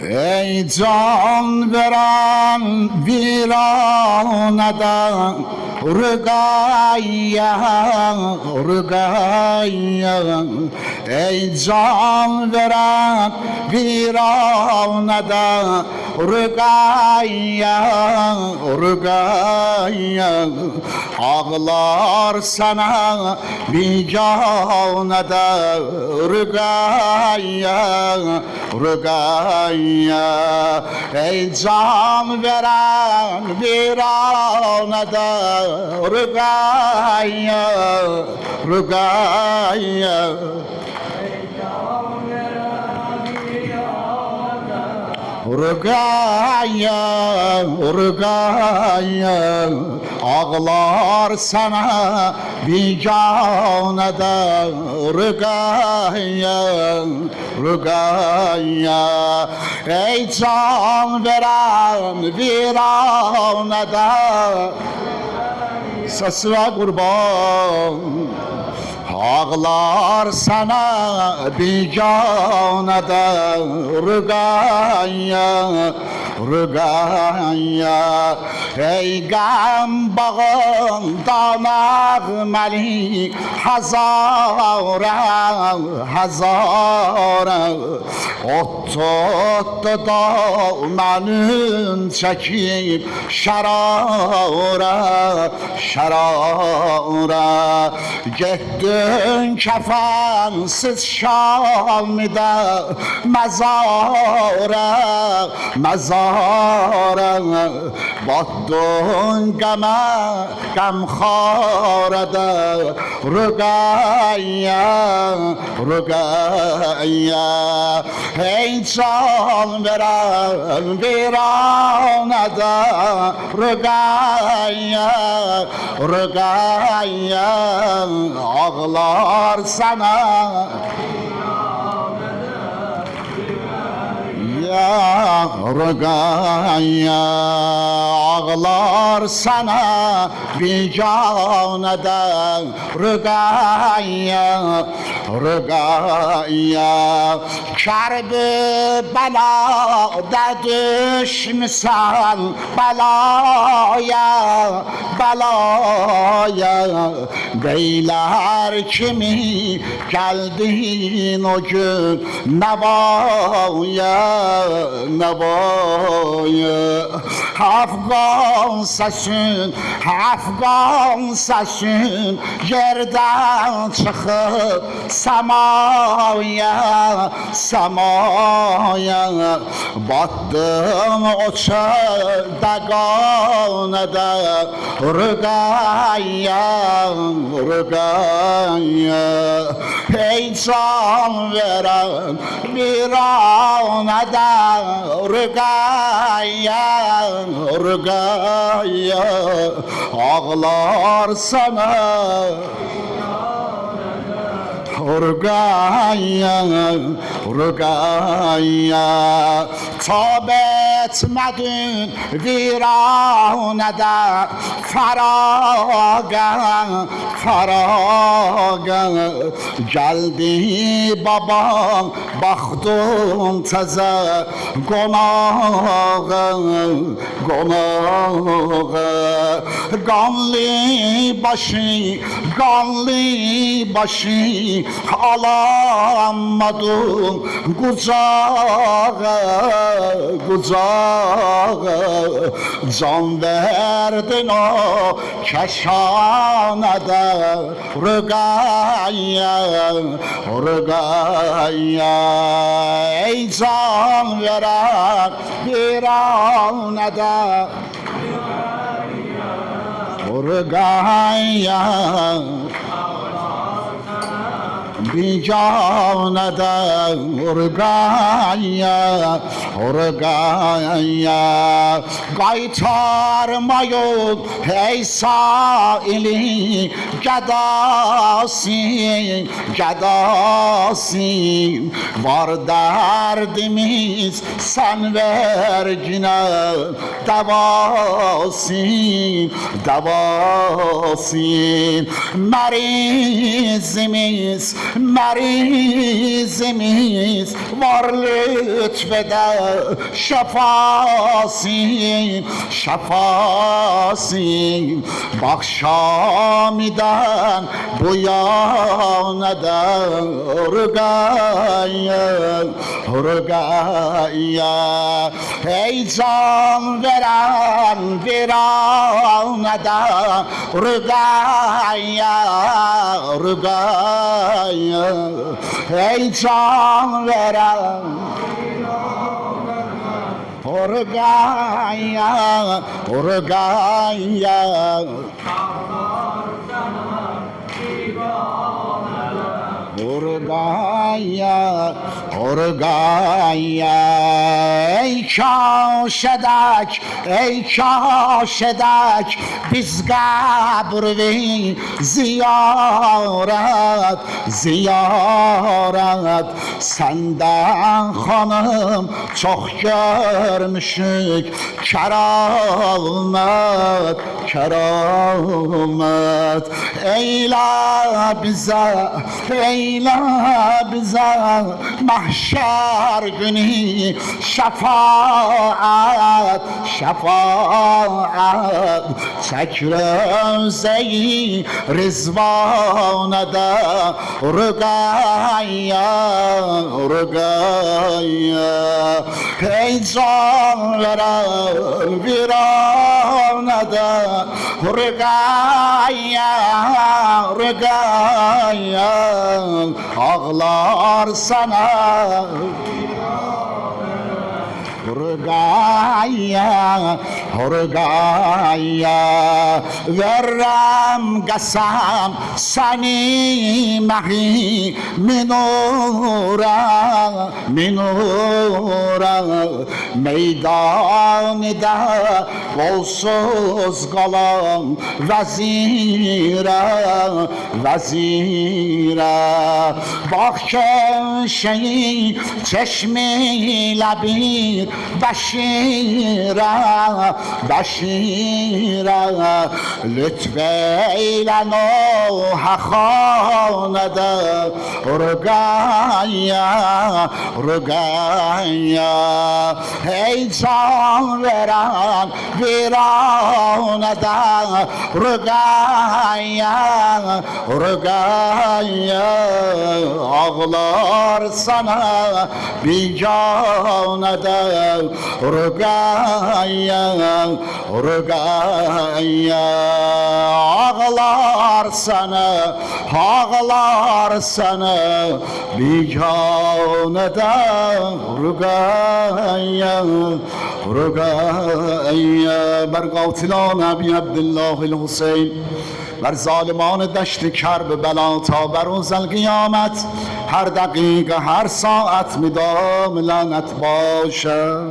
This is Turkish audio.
Ey can veren viraneden Rügayya, Rügayya. Ey can veren viraneden Rügayya, Rügayya. Ağlar sana biganede Rügayya, Rügayya. Ey can veren viranede Rügayya, Rügayya. Rügayya, Rügayya. Ağlar sana biganede Rügayya, Rügayya. Ey can veren viranede sesine kurban. Ağlar sana biganede Rügayya, Rügayya. Ey gam bağında nəğməli hazara, hazara. Ot tutdu dalmanın çəkib şərara, şərara. Getdin kəfənsiz Şamida məzara, məzara. Battın qəmə, qəmxarədə Rügayya, Rügayya. Ey can veren viranede Rügayya, Rügayya. Ağlar sana ya Rügayya. Ağlar sana biganede Rügayya, Rügayya. Kerbela'da düşmüşsen belaya, belaya. Beyler kimi geldin o gün nevaya, nevaya. Afgan sesin, Afgan sesin yerden çıkıp semaya, semaya. Battım o çölde ganede Rügayya, Rügayya. Ey can veren bir anede Rügayya, Rügayya. Ağlar sana Rügayya, Rügayya. Tab etmedin viranede faraga, faraga. Geldi babam baktım teze konağa, konağa. Kanlı başı, kanlı başı alamadım kucağa, kucağa. Can verdin o keşanede Rügayya, Rügayya. Ey can veren bir anede Rügayya. biganede Rügayya, Rügayya. Qaytarmayın ey saili gədası, gədası. Var dərdimiz sən ver günə davası, davası. Mərizimiz مریضimiz var lütfede şefasi şefasi bak Şami'den bu yana da Rugaya ey can veren viranede Rugaya ey can veren Rugaya Rugaya ey kaşedek biz kabri ziyaret senden hanım çok görmüşük keramet eyle bize mahşer günü şefaat çek revze-i Rizvan'da Rugaya ey can veren viranede Rugaya ağlar sana Rugaya verrem qasam seni mahi minura meydanida kolsuz qalan vezire bak şey çeşmiyle bir beşire lütfeyle Nuh'a hanede Rugaya ey can veren viranede Rugaya ağlar sana bir canede Rugaya ağlar sana bir canede Rugaya بر قاتلان ابی عبدالله الحسین بر ظالمان دشت کرب بلا تا بر روز القیامت هر دقیقه هر ساعت مدام لعنت باشه